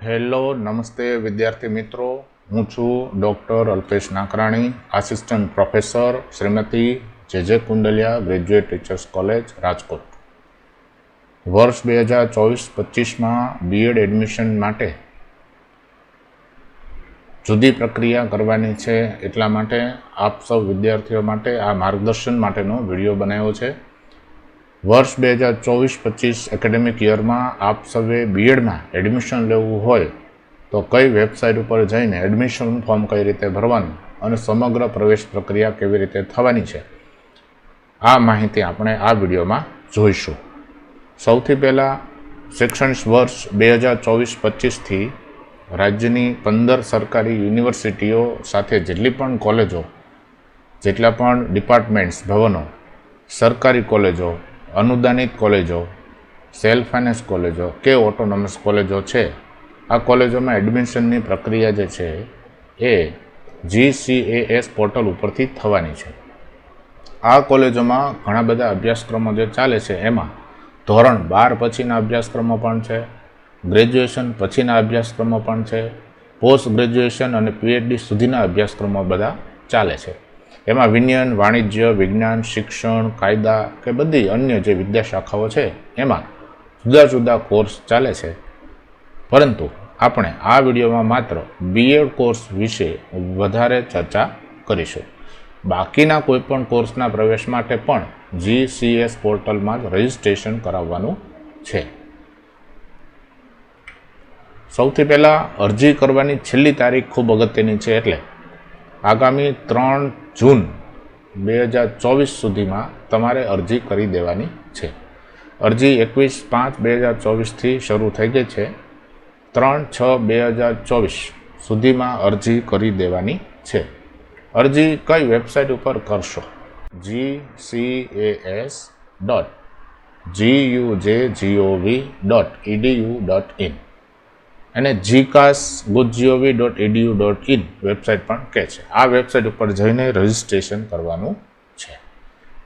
Hello નમસ્તે વિદ્યાર્થી મિત્રો, હું છું doctor Alpesh Nakrani, assistant professor Shrimati J Kundaliya graduate teachers college Rajkot. વર્ષ 2024-25માં બીએડ એડમિશન માટે જુદી પ્રક્રિયા કરવાની છે, એટલા માટે આપ સૌ વિદ્યાર્થીઓ માટે આ માર્ગદર્શન માટેનો વિડીયો બનાવ્યો છે. વર્ષ 2024-25 એકેડેમિક યરમાં આપ સૌએ બીએડમાં એડમિશન લેવું હોય તો કઈ વેબસાઇટ ઉપર જઈને એડમિશન ફોર્મ કઈ રીતે ભરવાનું અને સમગ્ર પ્રવેશ પ્રક્રિયા કેવી રીતે થવાની છે, આ માહિતી આપણે આ વિડીયોમાં જોઈશું. સૌથી પહેલાં શૈક્ષણિક વર્ષ 2024-25થી રાજ્યની 15 સરકારી યુનિવર્સિટીઓ સાથે જેટલી પણ કોલેજો, જેટલા પણ ડિપાર્ટમેન્ટ્સ ભવનો, સરકારી કોલેજો, અનુદાનિત કોલેજો, સેલ્ફ ફાઇનાન્સ કોલેજો કે ઓટોનોમસ કોલેજો છે, આ કોલેજોમાં એડમિશનની પ્રક્રિયા જે છે એ GCAS પોર્ટલ ઉપરથી થવાની છે. આ કોલેજોમાં ઘણા બધા અભ્યાસક્રમો જે ચાલે છે, એમાં ધોરણ 12 પછીના અભ્યાસક્રમો પણ છે, ગ્રેજ્યુએશન પછીના અભ્યાસક્રમો પણ છે, પોસ્ટ ગ્રેજ્યુએશન અને PhD સુધીના અભ્યાસક્રમો બધા ચાલે છે. એમાં વિજ્ઞાન, વાણિજ્ય, વિજ્ઞાન, શિક્ષણ, કાયદા કે બધી અન્ય જે વિદ્યાશાખાઓ છે એમાં જુદા જુદા કોર્સ ચાલે છે. પરંતુ આપણે આ વિડીયોમાં માત્ર બીએડ કોર્સ વિશે વધારે ચર્ચા કરીશું. બાકીના કોઈપણ કોર્સના પ્રવેશ માટે પણ GCAS પોર્ટલમાં જ રજિસ્ટ્રેશન કરાવવાનું છે. સૌથી પહેલાં અરજી કરવાની છેલ્લી તારીખ ખૂબ અગત્યની છે, એટલે આગામી 3 જૂન 2024 સુધીમાં તમારે અરજી કરી દેવાની છે. અરજી 21/5/2024થી શરૂ થઈ ગઈ છે. 3/6/2024 સુધીમાં અરજી કરી દેવાની છે. અરજી કઈ વેબસાઇટ ઉપર કરશો? gcas.gujgov.edu.in અને gcas.gov.edu.in વેબસાઇટ પણ કહે છે. આ વેબસાઇટ ઉપર જઈને રજિસ્ટ્રેશન કરવાનું છે.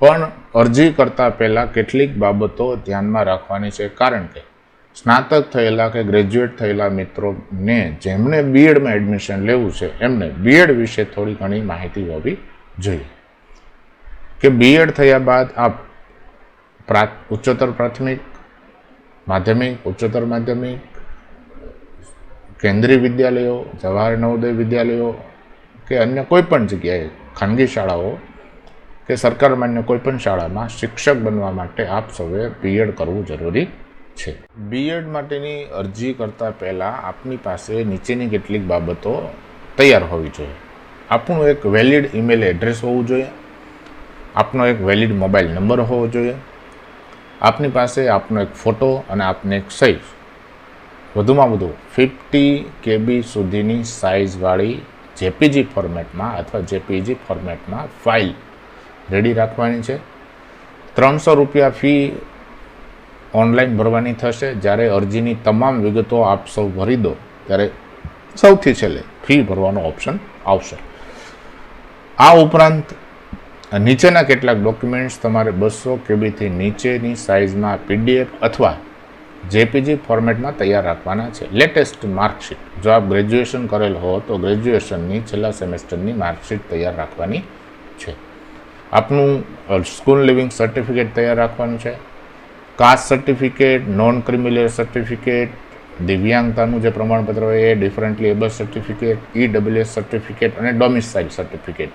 પણ અરજી કરતાં પહેલાં કેટલીક બાબતો ધ્યાનમાં રાખવાની છે, કારણ કે સ્નાતક થયેલા કે ગ્રેજ્યુએટ થયેલા મિત્રોને જેમણે બીએડમાં એડમિશન લેવું છે એમને બીએડ વિશે થોડી ઘણી માહિતી હોવી જોઈએ. કે બીએડ થયા બાદ આપ ઉચ્ચતર પ્રાથમિક, માધ્યમિક, ઉચ્ચતર માધ્યમિક, કેન્દ્રીય વિદ્યાલયો, જવાહર નવોદય વિદ્યાલયો કે અન્ય કોઈપણ જગ્યાએ, ખાનગી શાળાઓ કે સરકાર માન્ય કોઈપણ શાળામાં શિક્ષક બનવા માટે આપ સૌએ બીએડ કરવું જરૂરી છે. બીએડ માટેની અરજી કરતાં પહેલાં આપની પાસે નીચેની કેટલીક બાબતો તૈયાર હોવી જોઈએ. આપણું એક વેલિડ ઈમેલ એડ્રેસ હોવું જોઈએ, આપનો એક વેલિડ મોબાઈલ નંબર હોવો જોઈએ, આપની પાસે આપનો એક ફોટો અને આપને એક સહી, વધુમાં વધુ 50 KB સુધીની સાઇઝવાળી JPG ફોર્મેટમાં અથવા JPEG ફોર્મેટમાં ફાઇલ રેડી રાખવાની છે. 300 રૂપિયા ફી ઓનલાઈન ભરવાની થશે. જ્યારે અરજીની તમામ વિગતો આપ સૌ ભરી દો ત્યારે સૌથી છેલ્લે ફી ભરવાનો ઓપ્શન આવશે. આ ઉપરાંત નીચેના કેટલાક ડોક્યુમેન્ટ્સ તમારે 200 KBથી નીચેની સાઇઝમાં PDF અથવા JPG ફોર્મેટમાં તૈયાર રાખવાના છે. લેટેસ્ટ માર્કશીટ, જો આપ ગ્રેજ્યુએશન કરેલ હો તો ગ્રેજ્યુએશનની છેલ્લા સેમેસ્ટરની માર્કશીટ તૈયાર રાખવાની છે. આપનું સ્કૂલ લિવિંગ સર્ટિફિકેટ તૈયાર રાખવાનું છે. Caste certificate, non creamy layer certificate, દિવ્યાંગતાનું જે પ્રમાણપત્ર હોય એ, differently able certificate, EWS certificate અને ડોમિસાઇલ સર્ટિફિકેટ,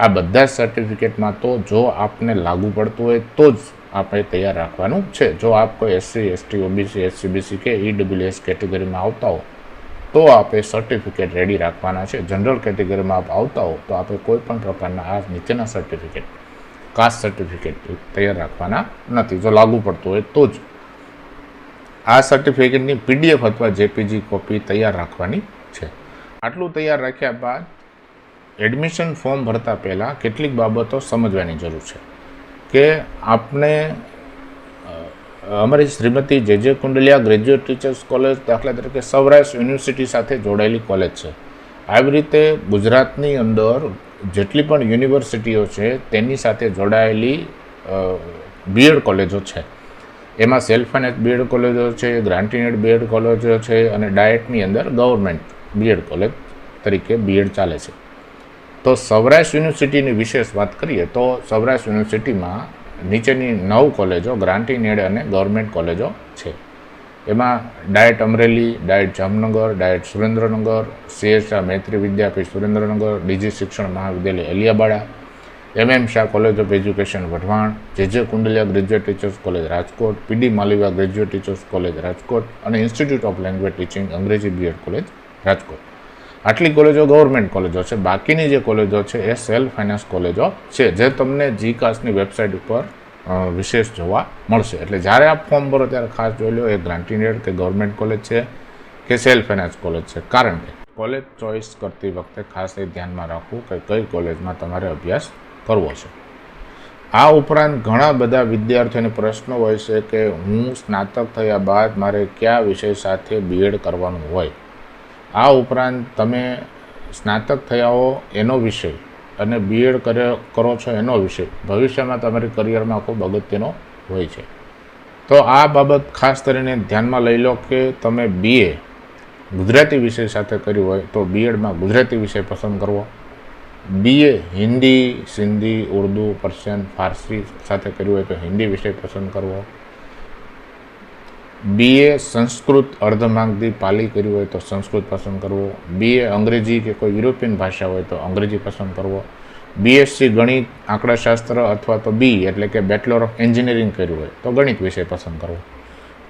આ બધા જ સર્ટિફિકેટમાં તો જો આપને લાગુ પડતું હોય તો જ આપણે તૈયાર રાખવાનું છે. જો આપ કોઈ SC, ST, OBC, SCBC કે EWS કેટેગરીમાં આવતા હો તો આપણે સર્ટિફિકેટ રેડી રાખવાના છે. જનરલ કેટેગરીમાં આપ આવતા હો તો આપણે કોઈ પણ પ્રકારના આ નીચેના સર્ટિફિકેટ, કાસ્ટ સર્ટિફિકેટ તૈયાર રાખવાના નથી. જો લાગુ પડતું હોય તો જ આ સર્ટિફિકેટની PDF અથવા JPG કોપી તૈયાર રાખવાની છે. આટલું તૈયાર રાખ્યા બાદ એડમિશન ફોર્મ ભરતા પહેલાં કેટલીક બાબતો સમજવાની જરૂર છે કે આપને અમારી Shrimati J Kundaliya graduate teachers college દાખલા તરીકે સૌરાષ્ટ્ર યુનિવર્સિટી સાથે જોડાયેલી કોલેજ છે. આવી રીતે ગુજરાતની અંદર જેટલી પણ યુનિવર્સિટીઓ છે તેની સાથે જોડાયેલી બીએડ કોલેજો છે. એમાં સેલ્ફ ફાઇનાન્સ બીએડ કોલેજો છે, ગ્રાન્ટીનેડ બીએડ કોલેજો છે અને ડાયટની અંદર ગવર્મેન્ટ બીએડ કોલેજ તરીકે બીએડ ચાલે છે. તો સૌરાષ્ટ્ર યુનિવર્સિટીની વિશેષ વાત કરીએ તો સૌરાષ્ટ્ર યુનિવર્સિટીમાં નીચેની 9 કોલેજો ગ્રાન્ટીનેડ અને ગવર્મેન્ટ કોલેજો છે. એમાં diet Amreli, diet Jamnagar, diet Surendranagar, CSA મૈત્રી વિદ્યાપીઠ સુરેન્દ્રનગર, ડીજી શિક્ષણ મહાવિદ્યાલય એલિયાબાડા, MM Shah college of education Wadhwan, JJ Kundaliya graduate teachers college Rajkot, PD Malaviya graduate teachers college Rajkot અને ઇન્સ્ટિટ્યૂટ ઓફ લેંગ્વેજ ટીચિંગ અંગ્રેજી બીએડ કોલેજ રાજકોટ. આટલી કોલેજો ગવર્મેન્ટ કોલેજો છે. બાકીની જે કોલેજો છે એ સેલ્ફ ફાઇનાન્સ કોલેજો છે, જે તમને જીકાસની વેબસાઇટ ઉપર વિશેષ જોવા મળશે. એટલે જ્યારે આપ ફોર્મ ભરો ત્યારે ખાસ જોઈ લો એ ગ્રાન્ટીનેડ કે ગવર્મેન્ટ કોલેજ છે કે સેલ્ફ ફાઇનાન્સ કોલેજ છે. કારણ કે કોલેજ ચોઇસ કરતી વખતે ખાસ એ ધ્યાનમાં રાખવું કે કઈ કોલેજમાં તમારે અભ્યાસ કરવો છે. આ ઉપરાંત ઘણા બધા વિદ્યાર્થીઓને પ્રશ્નો હોય છે કે હું સ્નાતક થયા બાદ મારે કયા વિષય સાથે બીએડ કરવાનું હોય. આ ઉપરાંત તમે સ્નાતક થયા હો એનો વિષય અને બીએડ કરો છો એનો વિષય ભવિષ્યમાં તમારી કરિયરમાં ખૂબ અગત્યનો હોય છે. તો આ બાબત ખાસ કરીને ધ્યાનમાં લઈ લો કે તમે BA ગુજરાતી વિષય સાથે કર્યું હોય તો બીએડમાં ગુજરાતી વિષય પસંદ કરવો. BA હિન્દી, સિંધી, ઉર્દુ, પર્શિયન, ફારસી સાથે કર્યું હોય તો હિન્દી વિષય પસંદ કરવો. BA સંસ્કૃત અર્ધમાગધી પાલી કર્યું હોય તો સંસ્કૃત પસંદ કરવો. BA અંગ્રેજી કે કોઈ યુરોપિયન ભાષા હોય તો અંગ્રેજી પસંદ કરવો. BSc ગણિત આંકડાશાસ્ત્ર અથવા તો B એટલે કે બેચલર ઓફ એન્જિનિયરિંગ કર્યું હોય તો ગણિત વિષય પસંદ કરવો.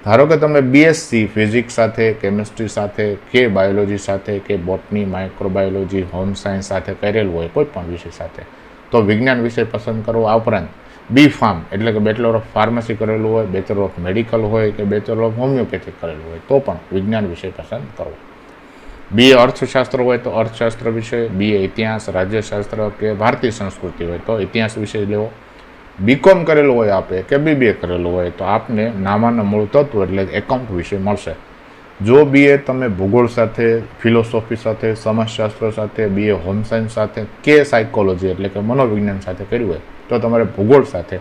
ધારો કે તમે BSc ફિઝિક્સ સાથે, કેમિસ્ટ્રી સાથે કે બાયોલોજી સાથે કે બોટની, માઇક્રોબાયોલોજી, હોમ સાયન્સ સાથે કરેલું હોય કોઈ પણ વિષય સાથે તો વિજ્ઞાન વિષય પસંદ કરવો. આ ઉપરાંત B ફાર્મ એટલે કે બેચલર ઓફ ફાર્મસી કરેલું હોય, બેચલર ઓફ મેડિકલ હોય કે બેચલર ઓફ હોમિયોપેથિક કરેલું હોય તો પણ વિજ્ઞાન વિષય પસંદ કરવો. BA અર્થશાસ્ત્ર હોય તો અર્થશાસ્ત્ર વિષય, BA ઇતિહાસ, રાજ્યશાસ્ત્ર કે ભારતીય સંસ્કૃતિ હોય તો ઇતિહાસ વિષય લેવો. BCom કરેલું હોય આપે કે BBA કરેલું હોય તો આપને નામાના મૂળ તત્વ એટલે એકાઉન્ટ વિષય મળશે. જો BA તમે ભૂગોળ સાથે, ફિલોસોફી સાથે, સમાજશાસ્ત્ર સાથે, BA હોમ સાયન્સ સાથે કે સાયકોલોજી એટલે કે મનોવિજ્ઞાન સાથે કર્યું હોય તો તમારે ભૂગોળ સાથે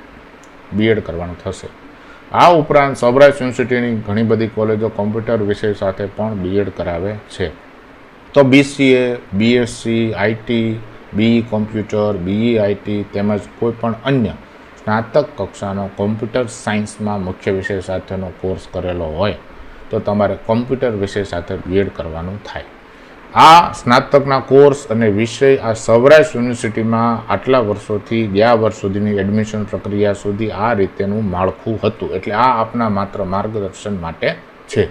બીએડ કરવાનું થશે. આ ઉપરાંત સૌરાષ્ટ્ર યુનિવર્સિટીની ઘણી બધી કોલેજો કોમ્પ્યુટર વિષય સાથે પણ બીએડ કરાવે છે. તો BCA, BSc, IT, BE computer, BE IT તેમજ કોઈ પણ અન્ય સ્નાતક કક્ષાનો કોમ્પ્યુટર સાયન્સમાં મુખ્ય વિષય સાથેનો કોર્સ કરેલો હોય તો તમારે કોમ્પ્યુટર વિષય સાથે બીએડ કરવાનું થાય. આ સ્નાતકના કોર્સ અને વિષય આ સૌરાષ્ટ્ર યુનિવર્સિટીમાં આટલા વર્ષોથી ગયા વર્ષ સુધીની એડમિશન પ્રક્રિયા સુધી આ રીતેનું માળખું હતું. એટલે આ આપના માત્ર માર્ગદર્શન માટે છે.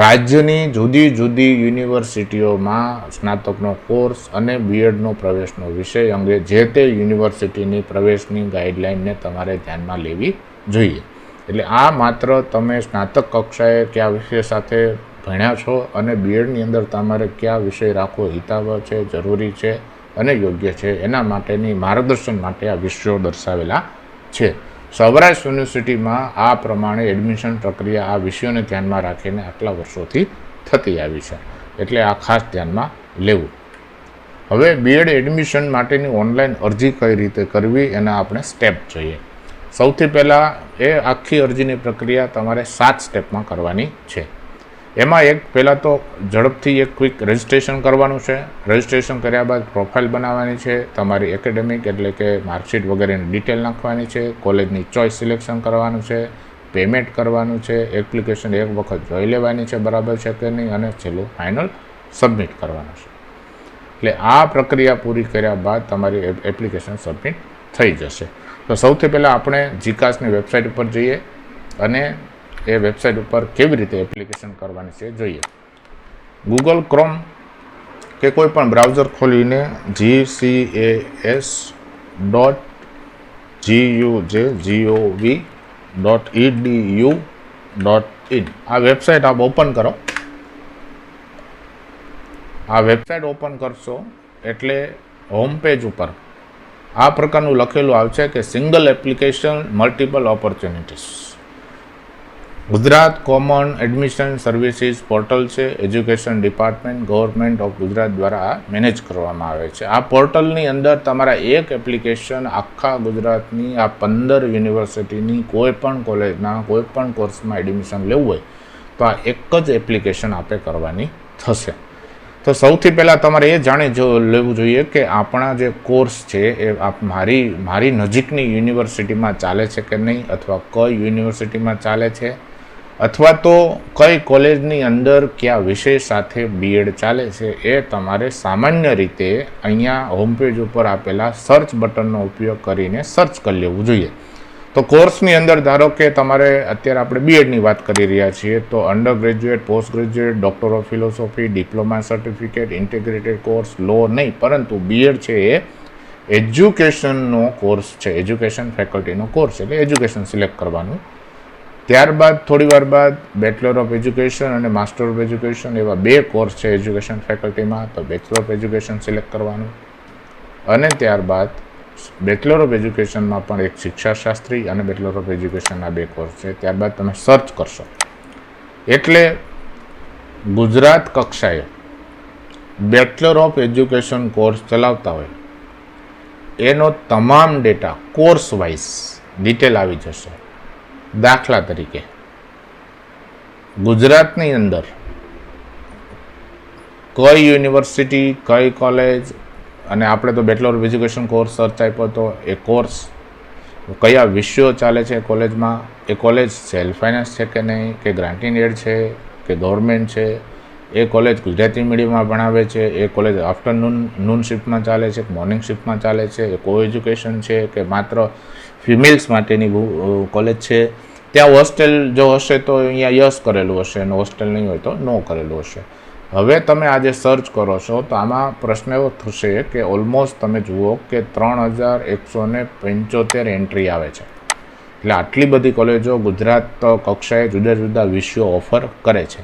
રાજ્યની જુદી જુદી યુનિવર્સિટીઓમાં સ્નાતકનો કોર્સ અને બીએડનો પ્રવેશનો વિષય અંગે જે તે યુનિવર્સિટીની પ્રવેશની ગાઈડલાઇનને તમારે ધ્યાનમાં લેવી જોઈએ. એટલે આ માત્ર તમે સ્નાતક કક્ષાએ કયા વિષય સાથે ભણ્યા છો અને બીએડની અંદર તમારે કયા વિષય રાખવો હિતાવહ છે, જરૂરી છે અને યોગ્ય છે એના માટેની માર્ગદર્શન માટે આ વિષયો દર્શાવેલા છે. સૌરાષ્ટ્ર યુનિવર્સિટીમાં આ પ્રમાણે એડમિશન પ્રક્રિયા આ વિષયોને ધ્યાનમાં રાખીને આટલા વર્ષોથી થતી આવી છે. એટલે આ ખાસ ધ્યાનમાં લેવું. હવે બીએડ એડમિશન માટેની ઓનલાઈન અરજી કઈ રીતે કરવી એના આપણે સ્ટેપ જોઈએ. સૌથી પહેલાં એ આખી અરજીની પ્રક્રિયા તમારે 7 સ્ટેપમાં કરવાની છે. એમાં પહેલાં તો ઝડપથી એક ક્વિક રજિસ્ટ્રેશન કરવાનું છે. રજિસ્ટ્રેશન કર્યા બાદ પ્રોફાઇલ બનાવવાની છે. તમારી એકેડેમિક એટલે કે માર્કશીટ વગેરેની ડિટેલ નાખવાની છે. કોલેજની ચોઇસ સિલેક્શન કરવાનું છે. પેમેન્ટ કરવાનું છે. એપ્લિકેશન એક વખત જોઈ લેવાની છે બરાબર છે કે નહીં અને છેલ્લું ફાઇનલ સબમિટ કરવાનું છે. એટલે આ પ્રક્રિયા પૂરી કર્યા બાદ તમારી એપ્લિકેશન સબમિટ થઈ જશે. તો સૌથી પહેલાં આપણે જીકાસની વેબસાઇટ ઉપર જઈએ અને એ વેબસાઇટ ઉપર કેવી રીતે એપ્લિકેશન કરવાની છે જોઈએ. ગૂગલ ક્રોમ કે કોઈ પણ બ્રાઉઝર ખોલીને gcas.guj.gov.edu.in આ વેબસાઇટ આપ ઓપન કરો. આ વેબસાઇટ ઓપન કરશો એટલે હોમ પેજ ઉપર આ પ્રકારનું લખેલું આવશે કે single application multiple opportunities. Gujarat common admission services portal છે, education department government of Gujarat દ્વારા મેનેજ કરવામાં આવે છે. આ પોર્ટલની અંદર તમારા એક એપ્લિકેશન આખા ગુજરાતની આ 15 યુનિવર્સિટીની કોઈ પણ કોલેજના કોઈ પણ કોર્સમાં એડમિશન લેવું હોય તો આ એક જ એપ્લિકેશન આપે કરવાની થશે. તો સૌથી પહેલાં તમારે એ જાણી લેવું જોઈએ કે આપણા જે કોર્સ છે એ મારી નજીકની યુનિવર્સિટીમાં ચાલે છે કે નહીં, અથવા કઈ યુનિવર્સિટીમાં ચાલે છે, અથવા તો કઈ કોલેજની અંદર કયા વિષય સાથે બીએડ ચાલે છે, એ તમારે સામાન્ય રીતે અહીંયા હોમ પેજ ઉપર આપેલા સર્ચ બટનનો ઉપયોગ કરીને સર્ચ કરી લેવું જોઈએ. તો કોર્સની અંદર ધારો કે તમારે અત્યારે આપણે બીએડની વાત કરી રહ્યા છીએ તો under graduate, post graduate, doctor of philosophy, diploma certificate, integrated course, law નહીં, પરંતુ બીએડ છે એ એજ્યુકેશનનો કોર્સ છે, એજ્યુકેશન ફેકલ્ટીનો કોર્સ, એટલે એજ્યુકેશન સિલેક્ટ કરવાનું. ત્યારબાદ થોડી વાર બાદ બેચલર ઓફ એજ્યુકેશન અને માસ્ટર ઓફ એજ્યુકેશન એવા 2 કોર્સ છે એજ્યુકેશન ફેકલ્ટીમાં, તો બેચલર ઓફ એજ્યુકેશન સિલેક્ટ કરવાનું. અને ત્યારબાદ બેચલર ઓફ એજ્યુકેશનમાં પણ એક શિક્ષાશાસ્ત્રી અને બેચલર ઓફ એજ્યુકેશનના 2 કોર્સ છે. ત્યારબાદ તમે સર્ચ કરશો એટલે ગુજરાત કક્ષાએ બેચલર ઓફ એજ્યુકેશન કોર્સ ચલાવતા હોય એનો તમામ ડેટા કોર્સ વાઇઝ ડિટેલ આવી જશે. દાખલા તરીકે ગુજરાતની અંદર કઈ યુનિવર્સિટી, કઈ કોલેજ, અને આપણે તો bachelor of education course search આપ્યો તો એ કોર્સ કયા વિષયો ચાલે છે કોલેજમાં, એ કોલેજ સેલ્ફ ફાઇનાન્સ છે કે નહીં, કે ગ્રાન્ટિંગ એડ છે કે ગવર્મેન્ટ છે, એ કોલેજ ગુજરાતી મીડિયમમાં ભણાવે છે, એ કોલેજ આફ્ટરનૂન શિફ્ટમાં ચાલે છે કે મોર્નિંગ શિફ્ટમાં ચાલે છે, એ કો એજ્યુકેશન છે કે માત્ર ફિમેલ્સ માટેની કોલેજ છે, ત્યાં હોસ્ટેલ જો હશે તો અહીંયા યસ કરેલું હશે અને હોસ્ટેલ નહીં હોય તો નો કરેલું હશે. હવે તમે આજે સર્ચ કરો છો તો આમાં પ્રશ્ન એવો થશે કે ઓલમોસ્ટ તમે જુઓ કે 3175 એન્ટ્રી આવે છે. એટલે આટલી બધી કોલેજો ગુજરાત કક્ષાએ જુદા જુદા વિષયો ઓફર કરે છે.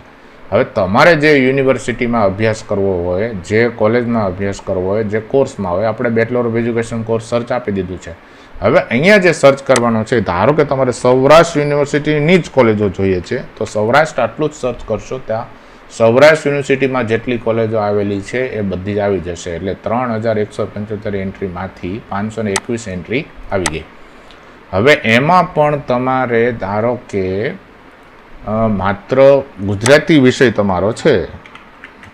હવે તમારે જે યુનિવર્સિટીમાં અભ્યાસ કરવો હોય, જે કોલેજમાં અભ્યાસ કરવો હોય, જે કોર્સમાં હોય, આપણે bachelor of education course search આપી દીધું છે. હવે અહીંયા જે સર્ચ કરવાનો છે, ધારો કે તમારે સૌરાષ્ટ્ર યુનિવર્સિટીની જ કોલેજો જોઈએ છે તો સૌરાષ્ટ્ર આટલું જ સર્ચ કરશો, ત્યાં સૌરાષ્ટ્ર યુનિવર્સિટીમાં જેટલી કોલેજો આવેલી છે એ બધી જ આવી જશે. એટલે 3175 એન્ટ્રીમાંથી 521 એન્ટ્રી આવી ગઈ. હવે એમાં પણ તમારે ધારો કે માત્ર ગુજરાતી વિષય તમારો છે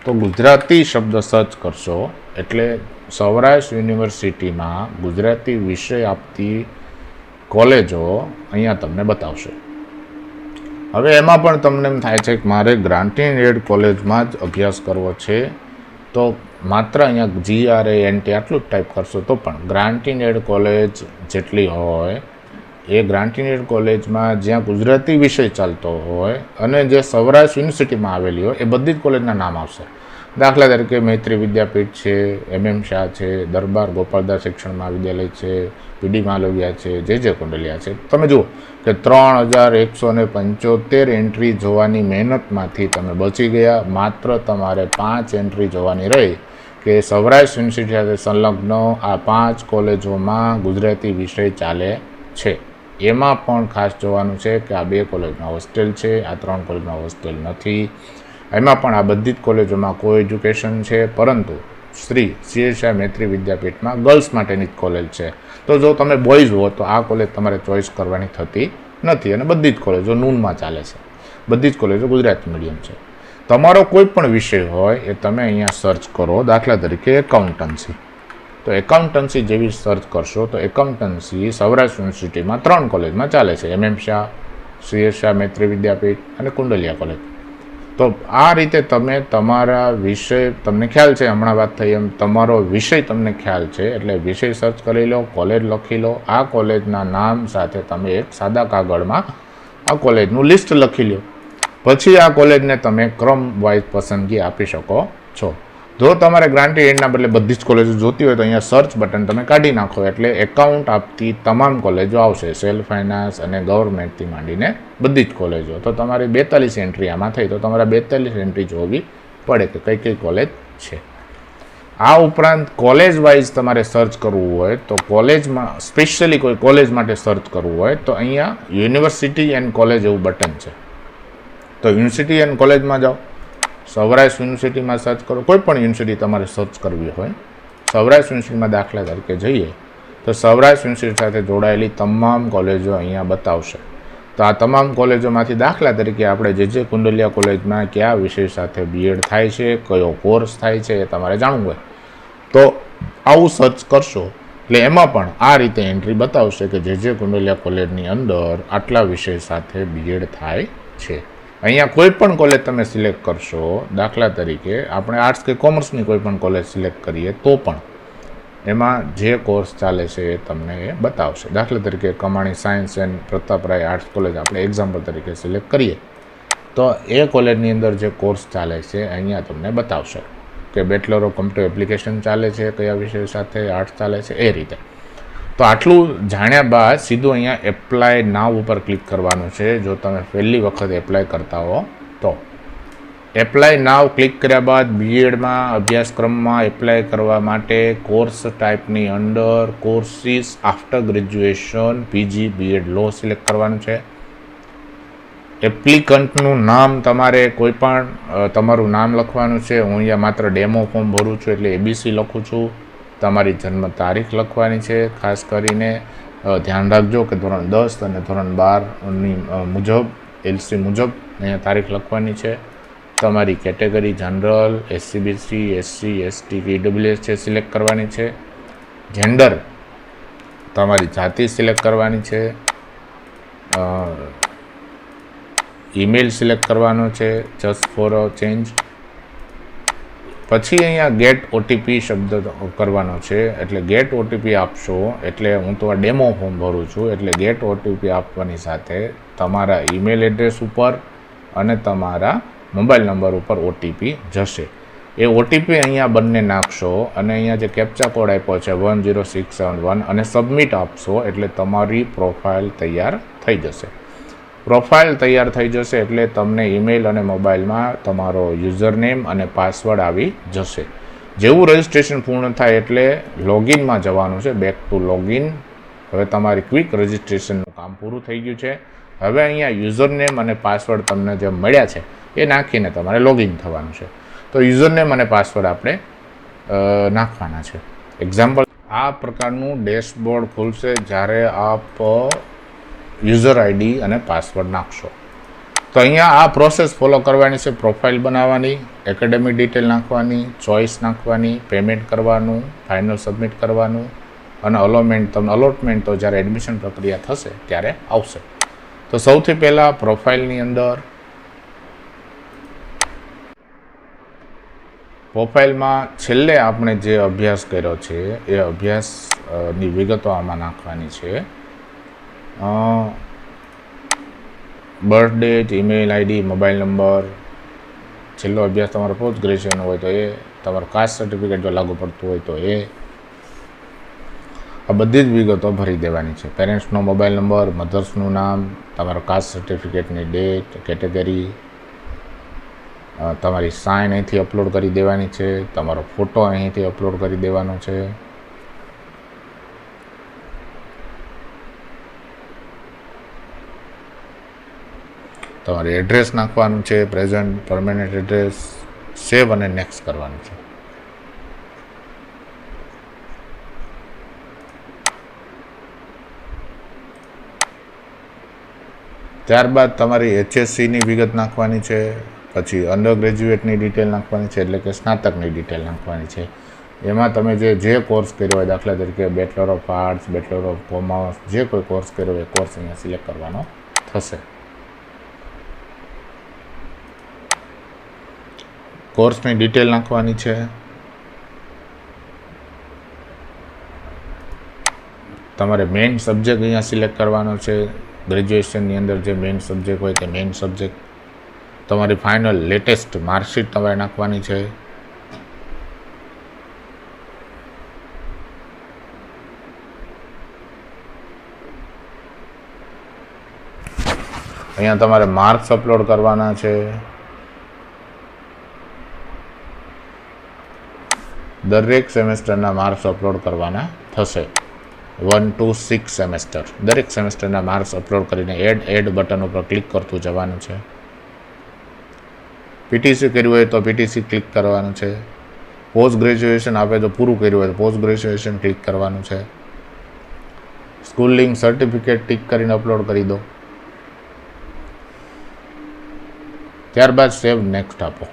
તો ગુજરાતી શબ્દ સર્ચ કરશો એટલે સૌરાષ્ટ્ર યુનિવર્સિટીમાં ગુજરાતી વિષય આપતી કોલેજો અહીંયા તમને બતાવશે. હવે એમાં પણ તમને એમ થાય છે કે મારે ગ્રાન્ટિંગ એડ કોલેજમાં જ અભ્યાસ કરવો છે તો માત્ર અહીંયા GRANT આટલું જ ટાઈપ કરશો તો પણ ગ્રાન્ટિંગ એડ કોલેજ જેટલી હોય એ ગ્રાન્ટિંગ એડ કોલેજમાં જ્યાં ગુજરાતી વિષય ચાલતો હોય અને જે સૌરાષ્ટ્ર યુનિવર્સિટીમાં આવેલી હોય એ બધી જ કોલેજના નામ આવશે. દાખલા તરીકે મૈત્રી વિદ્યાપીઠ છે, MM શાહ છે, દરબાર ગોપાલદાસ શિક્ષણ મહાવિદ્યાલય છે, PD માલવિયા છે, JJ કુંડલિયા છે. તમે જુઓ કે 3175 એન્ટ્રી જોવાની મહેનતમાંથી તમે બચી ગયા. માત્ર તમારે 5 એન્ટ્રી જોવાની રહી કે સૌરાષ્ટ્ર યુનિવર્સિટી સાથે સંલગ્ન આ 5 કોલેજોમાં ગુજરાતી વિષય ચાલે છે. એમાં પણ ખાસ જોવાનું છે કે આ 2 કોલેજમાં હોસ્ટેલ છે, આ 3 કોલેજમાં હોસ્ટેલ નથી. એમાં પણ આ બધી જ કોલેજોમાં કો એજ્યુકેશન છે, પરંતુ શ્રી CA શાહ મૈત્રી વિદ્યાપીઠમાં ગર્લ્સ માટેની જ કોલેજ છે. તો જો તમે બોયઝ હો તો આ કોલેજ તમારે ચોઈસ કરવાની થતી નથી અને બધી જ કોલેજો નૂનમાં ચાલે છે, બધી જ કોલેજો ગુજરાતી મીડિયમ છે. તમારો કોઈ પણ વિષય હોય એ તમે અહીંયા સર્ચ કરો. દાખલા તરીકે એકાઉન્ટન્સી, તો એકાઉન્ટન્સી જેવી સર્ચ કરશો તો એકાઉન્ટન્સી સૌરાષ્ટ્ર યુનિવર્સિટીમાં 3 કોલેજમાં ચાલે છે, MM શાહ, CA શાહ મૈત્રી વિદ્યાપીઠ અને કુંડલિયા કોલેજ. તો આ રીતે તમે તમારા વિષય, તમને ખ્યાલ છે હમણાં વાત થઈ એમ તમારો વિષય તમને ખ્યાલ છે એટલે વિષય સર્ચ કરી લો, કોલેજ લખી લો, આ કોલેજના નામ સાથે તમે એક સાદા કાગળમાં આ કોલેજનું લિસ્ટ લખી લો. પછી આ કોલેજને તમે ક્રમ વાઇઝ પસંદગી આપી શકો છો. જો તમારે ગ્રાન્ટી એડના બદલે બધી જ કોલેજો જોતી હોય તો અહીંયા સર્ચ બટન તમે કાઢી નાખો એટલે એકાઉન્ટ આપતી તમામ કોલેજો આવશે, સેલ્ફ ફાઇનાન્સ અને ગવર્મેન્ટથી માંડીને બધી જ કોલેજો. તો તમારી 42 એન્ટ્રી આમાં થઈ તો તમારે 42 એન્ટ્રી જોવી પડે કે કઈ કઈ કોલેજ છે. આ ઉપરાંત કોલેજ વાઇઝ તમારે સર્ચ કરવું હોય તો કોલેજમાં સ્પેશિયલી કોઈ કોલેજ માટે સર્ચ કરવું હોય તો અહીંયા યુનિવર્સિટી એન્ડ કોલેજ એવું બટન છે. તો યુનિવર્સિટી એન્ડ કોલેજમાં જાઓ, સૌરાષ્ટ્ર યુનિવર્સિટીમાં સર્ચ કરો, કોઈ પણ યુનિવર્સિટી તમારે સર્ચ કરવી હોય, સૌરાષ્ટ્ર યુનિવર્સિટીમાં દાખલા તરીકે જઈએ તો સૌરાષ્ટ્ર યુનિવર્સિટી સાથે જોડાયેલી તમામ કોલેજો અહીંયા બતાવશે. તો આ તમામ કોલેજોમાંથી દાખલા તરીકે આપણે જે કુંડલિયા કોલેજમાં કયા વિષય સાથે બીએડ થાય છે, કયો કોર્સ થાય છે એ તમારે જાણવું હોય તો આવું સર્ચ કરશો એટલે એમાં પણ આ રીતે એન્ટ્રી બતાવશે કે જે કુંડલિયા કોલેજની અંદર આટલા વિષય સાથે બીએડ થાય છે. અહીંયા કોઈ પણ કોલેજ તમે સિલેક્ટ કરશો, દાખલા તરીકે આપણે આર્ટ્સ કે કોમર્સની કોઈ પણ કોલેજ સિલેક્ટ કરીએ તો પણ એમાં જે કોર્સ ચાલે છે એ તમને એ બતાવશે. દાખલા તરીકે કમાણી science and Prataprai arts college આપણે એક્ઝામ્પલ તરીકે સિલેક્ટ કરીએ તો એ કોલેજની અંદર જે કોર્સ ચાલે છે અહીંયા તમને બતાવશે કે બેચલર ઓફ કમ્પ્યુટર એપ્લિકેશન ચાલે છે, કયા વિષય સાથે આર્ટ્સ ચાલે છે એ રીતે. તો આટલું જાણ્યા બાદ સીધું અહીંયા એપ્લાય નાવ ઉપર ક્લિક કરવાનું છે. જો તમે પહેલી વખત એપ્લાય કરતા હો તો એપ્લાય નાવ ક્લિક કર્યા બાદ બીએડમાં અભ્યાસક્રમમાં એપ્લાય કરવા માટે કોર્સ ટાઈપની અંદર courses after graduation PG BEd law select કરવાનું છે. એપ્લિકન્ટનું નામ તમારે કોઈ પણ તમારું નામ લખવાનું છે. હું અહીંયા માત્ર ડેમો ફોર્મ ભરું છું એટલે એબીસી લખું છું. તમારી જન્મ તારીખ લખવાની છે. ખાસ કરીને ધ્યાન રાખજો કે ધોરણ 10 અને ધોરણ 12ની મુજબ એલસી મુજબ અહીંયા તારીખ લખવાની છે. તમારી category general, SCBC, SC, ST, EWS છે સિલેક્ટ કરવાની છે. જેન્ડર તમારી જાતિ સિલેક્ટ કરવાની છે. ઈમેલ સિલેક્ટ કરવાનો છે જસ્ટ ફોર અ ચેન્જ. પછી અહીંયા ગેટ ઓટીપી શબ્દ કરવાનો છે એટલે ગેટ ઓટીપી આપશો એટલે હું તો આ ડેમો ફોર્મ ભરું છું એટલે ગેટ ઓટીપી આપવાની સાથે તમારા ઈમેલ એડ્રેસ ઉપર અને તમારા મોબાઈલ નંબર ઉપર ઓટીપી જશે. એ ઓટીપી અહીંયા બંને નાખશો અને અહીંયા જે કેપ્ચા કોડ આપ્યો છે 10671 અને સબમિટ આપશો એટલે તમારી પ્રોફાઇલ તૈયાર થઈ જશે. પ્રોફાઇલ તૈયાર થઈ જશે એટલે તમને ઈમેલ અને મોબાઈલમાં તમારો યુઝરનેમ અને પાસવર્ડ આવી જશે. જેવું રજિસ્ટ્રેશન પૂર્ણ થાય એટલે લોગિનમાં જવાનું છે, બેક ટુ લોગિન. હવે તમારી ક્વિક રજિસ્ટ્રેશનનું કામ પૂરું થઈ ગયું છે. હવે અહીંયા યુઝરનેમ અને પાસવર્ડ તમને જે મળ્યા છે એ નાખીને તમારે લોગિન થવાનું છે. તો યુઝરનેમ અને પાસવર્ડ આપણે નાખવાના છે. એક્ઝામ્પલ આ પ્રકારનું ડેશબોર્ડ ખુલશે જ્યારે આપ યુઝર આઈડી અને પાસવર્ડ નાખશો. તો અહીંયા આ પ્રોસેસ ફોલો કરવાની છે. પ્રોફાઇલ બનાવવાની, એકેડેમિક ડિટેલ નાખવાની, ચોઇસ નાખવાની, પેમેન્ટ કરવાનું, ફાઇનલ સબમિટ કરવાનું અને અલોટમેન્ટ તો જ્યારે એડમિશન પ્રક્રિયા થશે ત્યારે આવશે. તો સૌથી પહેલાં પ્રોફાઇલની અંદર પ્રોફાઇલમાં છેલ્લે આપણે જે અભ્યાસ કર્યો છે એ અભ્યાસની વિગતો આમાં નાખવાની છે. Birth date, email ID, mobile number, છેલ્લો અભ્યાસ તમારો પોસ્ટ ગ્રેજ્યુએશન હોય તો એ, તમારું કાસ્ટ સર્ટિફિકેટ જો લાગુ પડતું હોય તો એ, આ બધી જ વિગતો ભરી દેવાની છે. પેરેન્ટ્સનો મોબાઈલ નંબર, મધર્સનું નામ, તમારો કાસ્ટ સર્ટિફિકેટની ડેટ, કેટેગરી, તમારી સાઇન અહીંથી અપલોડ કરી દેવાની છે. તમારો ફોટો અહીંથી અપલોડ કરી દેવાનો છે. તમારે એડ્રેસ નાખવાનું છે, પ્રેઝન્ટ, પરમેનન્ટ એડ્રેસ, સેવ અને નેક્સ્ટ કરવાનું છે. ત્યારબાદ તમારી HSCની વિગત નાખવાની છે. પછી અંડર ગ્રેજ્યુએટની ડિટેલ નાખવાની છે એટલે કે સ્નાતકની ડિટેલ નાખવાની છે. એમાં તમે જે કોર્સ કર્યો હોય, દાખલા તરીકે bachelor of arts, bachelor of commerce, જે કોઈ કોર્સ કર્યો હોય એ કોર્સ અહીંયા સિલેક્ટ કરવાનો થશે. કોર્સની ડિટેલ નાખવાની છે. તમારે મેઇન સબ્જેક્ટ અહીંયા સિલેક્ટ કરવાનો છે. ગ્રેજ્યુએશનની અંદર જે મેઇન સબ્જેક્ટ હોય તે મેઇન સબ્જેક્ટ. તમારી ફાઇનલ લેટેસ્ટ માર્કશીટ તમારે નાખવાની છે. અહીંયા તમારે માર્ક્સ અપલોડ કરવાના છે. દરેક સેમેસ્ટરના માર્ક્સ અપલોડ કરવાના થશે. 1 to 6 સેમેસ્ટર દરેક સેમેસ્ટરના માર્ક્સ અપલોડ કરીને એડ બટન ઉપર ક્લિક કરતું જવાનું છે. પીટીસી કર્યું હોય તો પીટીસી ક્લિક કરવાનું છે. પોસ્ટ ગ્રેજ્યુએશન આપે તો પૂરું કર્યું હોય તો પોસ્ટ ગ્રેજ્યુએશન ક્લિક કરવાનું છે. સ્કૂલિંગ સર્ટિફિકેટ ટિક કરીને અપલોડ કરી દો. ત્યારબાદ સેવ નેક્સ્ટ આપો.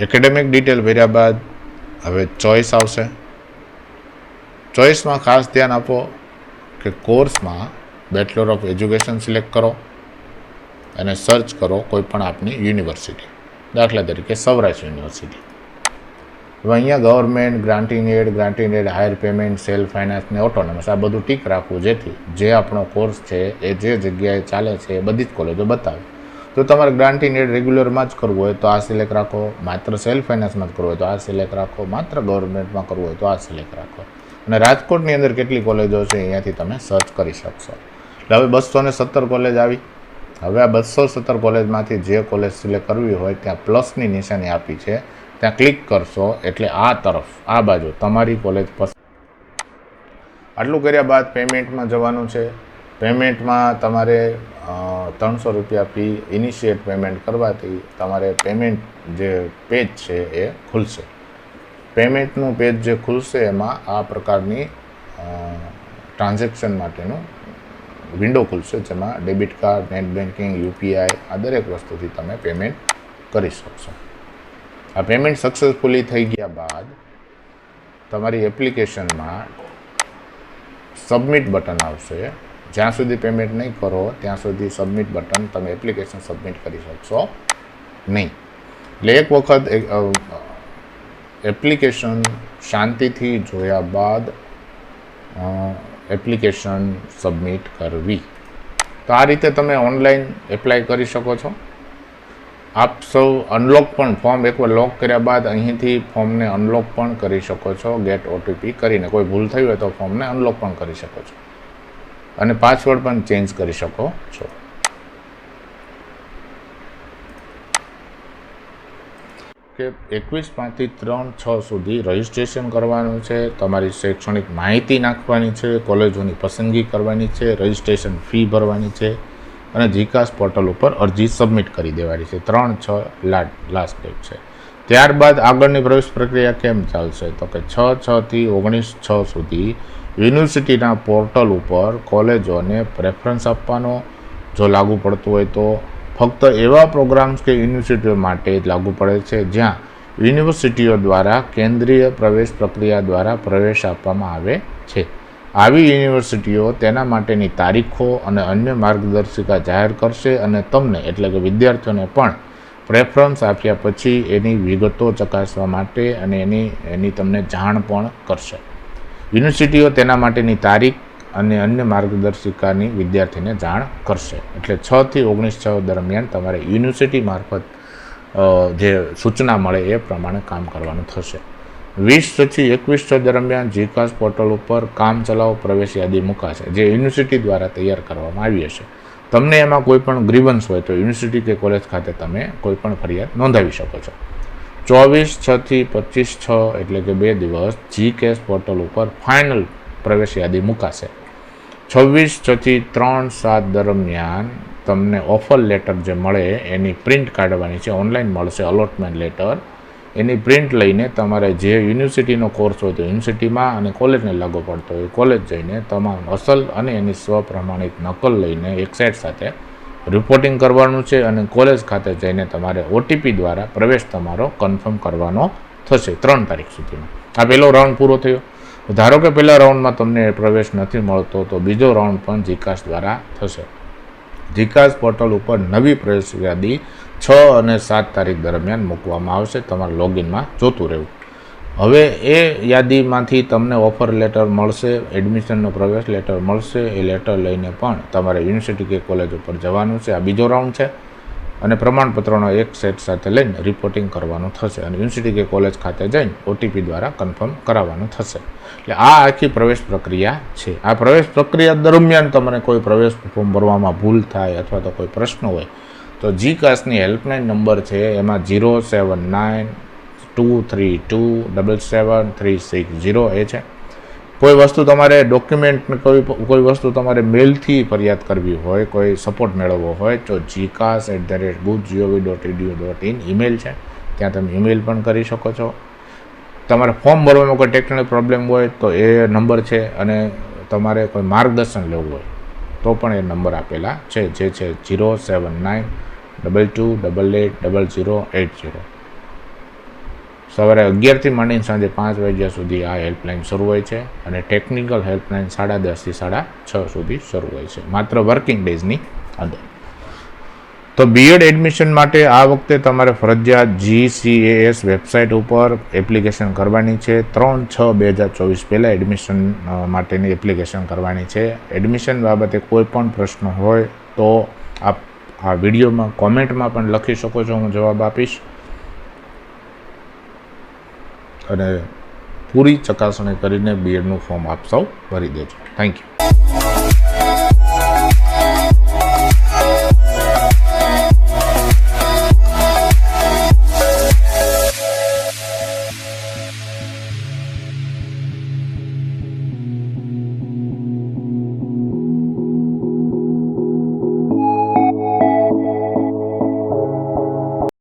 એકેડેમિક ડિટેલ ભર્યા બાદ હવે ચોઇસ આવશે. ચોઇસમાં ખાસ ધ્યાન આપો કે કોર્સમાં બેચલર ઓફ એજ્યુકેશન સિલેક્ટ કરો અને સર્ચ કરો કોઈ પણ આપની યુનિવર્સિટી, દાખલા તરીકે સૌરાષ્ટ્ર યુનિવર્સિટી. હવે અહીંયા government, grant in aid, higher payment, self finance ને ઓટોનોમસ આ બધું ટીક રાખવું, જેથી જે આપણો કોર્સ છે એ જે જગ્યાએ ચાલે છે એ બધી જ કોલેજો બતાવે. તો તમારે ગ્રાન્ટિંગ એડ રેગ્યુલરમાં જ કરવું હોય તો આ સિલેક્ટ રાખો, માત્ર સેલ્ફ ફાઇનાન્સમાં જ કરવું હોય તો આ સિલેક્ટ રાખો, માત્ર ગવર્મેન્ટમાં કરવું હોય તો આ સિલેક્ટ રાખો. અને રાજકોટની અંદર કેટલી કોલેજો છે અહીંયાથી તમે સર્ચ કરી શકશો. એટલે હવે 217 કોલેજ આવી. હવે આ 217 કોલેજમાંથી જે કોલેજ સિલેક્ટ કરવી હોય ત્યાં પ્લસની નિશાની આપી છે, ત્યાં ક્લિક કરશો એટલે આ તરફ, આ બાજુ તમારી કોલેજ પસંદ. આટલું કર્યા બાદ પેમેન્ટમાં જવાનું છે. પેમેન્ટમાં તમારે 300 રૂપિયા ફી ઇનિશિયેટ પેમેન્ટ કરવાથી તમારે પેમેન્ટ જે પેજ છે એ ખુલશે. પેમેન્ટનું પેજ જે ખુલશે એમાં આ પ્રકારની ટ્રાન્ઝેક્શન માટેનું વિન્ડો ખુલશે, જેમાં debit card, net banking, UPI આ દરેક વસ્તુથી તમે પેમેન્ટ કરી શકશો. આ પેમેન્ટ સક્સેસફુલી થઈ ગયા બાદ તમારી એપ્લિકેશનમાં સબમિટ બટન આવશે. જ્યાં સુધી પેમેન્ટ નહીં કરો ત્યાં સુધી સબમિટ બટન તમે એપ્લિકેશન સબમિટ કરી શકશો નહીં. એટલે એક વખત એપ્લિકેશન શાંતિથી જોયા બાદ એપ્લિકેશન સબમિટ કરવી. તો આ રીતે તમે ઓનલાઈન એપ્લાય કરી શકો છો. આપ સૌ અનલોક પણ ફોર્મ એકવાર લોક કર્યા બાદ અહીંથી ફોર્મને અનલોક પણ કરી શકો છો ગેટ ઓટીપી કરીને. કોઈ ભૂલ થઈ હોય તો ફોર્મને અનલોક પણ કરી શકો છો અને પાસવર્ડ પણ ચેન્જ કરી શકો છો. કે 21/5 થી 3/6 સુધી રજિસ્ટ્રેશન કરવાનું છે. તમારી શૈક્ષણિક માહિતી નાખવાની છે, કોલેજોની પસંદગી કરવાની છે, રજિસ્ટ્રેશન ફી ભરવાની છે અને જીકાસ પોર્ટલ ઉપર અરજી સબમિટ કરી દેવાની છે. 3/6 લાસ્ટ ડેટ છે. ત્યારબાદ આગળની પ્રવેશ પ્રક્રિયા કેમ ચાલશે તો કે 6/6 થી 19/6 સુધી યુનિવર્સિટીના પોર્ટલ ઉપર કોલેજોને પ્રેફરન્સ આપવાનો. જો લાગુ પડતું હોય તો ફક્ત એવા પ્રોગ્રામ્સ કે યુનિવર્સિટીઓ માટે જ લાગુ પડે છે જ્યાં યુનિવર્સિટીઓ દ્વારા કેન્દ્રીય પ્રવેશ પ્રક્રિયા દ્વારા પ્રવેશ આપવામાં આવે છે. આવી યુનિવર્સિટીઓ તેના માટેની તારીખો અને અન્ય માર્ગદર્શિકા જાહેર કરશે અને તમને એટલે કે વિદ્યાર્થીઓને પણ પ્રેફરન્સ આપ્યા પછી એની વિગતો ચકાસવા માટે અને એની તમને જાણ પણ કરશે. યુનિવર્સિટીઓ તેના માટેની તારીખ અને અન્ય માર્ગદર્શિકાની વિદ્યાર્થીને જાણ કરશે. એટલે 6 થી 19/6 દરમિયાન તમારે યુનિવર્સિટી મારફત જે સૂચના મળે એ પ્રમાણે કામ કરવાનું થશે. 20 થી 21 દરમિયાન જીકાસ પોર્ટલ ઉપર કામ ચલાવ પ્રવેશ યાદી મુકાશે, જે યુનિવર્સિટી દ્વારા તૈયાર કરવામાં આવી હશે. તમને એમાં કોઈ પણ ગ્રીવન્સ હોય તો યુનિવર્સિટી કે કોલેજ ખાતે તમે કોઈ પણ ફરિયાદ નોંધાવી શકો છો. 24/6 થી 25/6 એટલે કે 2 દિવસ જીકેસ પોર્ટલ ઉપર ફાઇનલ પ્રવેશ યાદી મુકાશે. 26/6 થી 3/7 દરમિયાન તમને ઓફર લેટર જે મળે એની પ્રિન્ટ કાઢવાની છે. ઓનલાઈન મળશે અલોટમેન્ટ લેટર. એની પ્રિન્ટ લઈને તમારે જે યુનિવર્સિટીનો કોર્સ હોય તો યુનિવર્સિટીમાં અને કોલેજને લાગુ પડતો હોય કોલેજ જઈને તમામ અસલ અને એની સ્વપ્રમાણિત નકલ લઈને એક સાઇટ સાથે રિપોર્ટિંગ કરવાનું છે અને કોલેજ ખાતે જઈને તમારે ઓટીપી દ્વારા પ્રવેશ તમારો કન્ફર્મ કરવાનો થશે 3 તારીખ સુધીમાં. આ પહેલો રાઉન્ડ પૂરો થયો. ધારો કે પહેલા રાઉન્ડમાં તમને પ્રવેશ નથી મળતો તો બીજો રાઉન્ડ પણ જીકાસ દ્વારા થશે. જીકાસ પોર્ટલ ઉપર નવી પ્રવેશ યાદી 6 અને 7 તારીખ દરમિયાન મૂકવામાં આવશે. તમારે લોગિનમાં જોતું રહેવું. હવે એ યાદીમાંથી તમને ઓફર લેટર મળશે, એડમિશનનો પ્રવેશ લેટર મળશે. એ લેટર લઈને પણ તમારે યુનિવર્સિટી કે કોલેજ ઉપર જવાનું છે. આ બીજો રાઉન્ડ છે અને પ્રમાણપત્રનો એક સેટ સાથે લઈને રિપોર્ટિંગ કરવાનું થશે અને યુનિવર્સિટી કે કોલેજ ખાતે જઈને ઓટીપી દ્વારા કન્ફર્મ કરાવવાનું થશે. એટલે આ આખી પ્રવેશ પ્રક્રિયા છે. આ પ્રવેશ પ્રક્રિયા દરમિયાન તમને કોઈ પ્રવેશ ફોર્મ ભરવામાં ભૂલ થાય અથવા તો કોઈ પ્રશ્ન હોય તો જીકાસની હેલ્પલાઇન નંબર છે એમાં 07923277360 એ છે. કોઈ વસ્તુ તમારે ડોક્યુમેન્ટ કોઈ વસ્તુ તમારે મેલથી ફરિયાદ કરવી હોય, કોઈ સપોર્ટ મેળવવો હોય તો gcas@guj.gov.edu.in ઈમેલ છે, ત્યાં તમે ઈમેલ પણ કરી શકો છો. તમારે ફોર્મ ભરવામાં કોઈ ટેકનિકલ પ્રોબ્લેમ હોય તો એ નંબર છે, અને તમારે કોઈ માર્ગદર્શન લેવું હોય તો પણ એ નંબર આપેલા છે, જે છે 07922880080. સવારે 11થી માંડીને સાંજે 5 વાગ્યા સુધી આ હેલ્પલાઇન શરૂ હોય છે, અને ટેકનિકલ હેલ્પલાઇન 10:30 થી 6:30 સુધી શરૂ હોય છે, માત્ર વર્કિંગ ડેઝની અંદર. તો બીએડ એડમિશન માટે આ વખતે તમારે ફરજિયાત GCAS વેબસાઇટ ઉપર એપ્લિકેશન કરવાની છે. 3/6/2024 પહેલાં એડમિશન માટેની એપ્લિકેશન કરવાની છે. એડમિશન બાબતે કોઈ પણ પ્રશ્ન હોય તો આપ આ વિડીયોમાં કોમેન્ટમાં પણ લખી શકો છો, હું જવાબ આપીશ. અને પૂરી ચકાસણી કરીને બીએડનું ફોર્મ આપ સૌ ભરી દેજો. Thank you.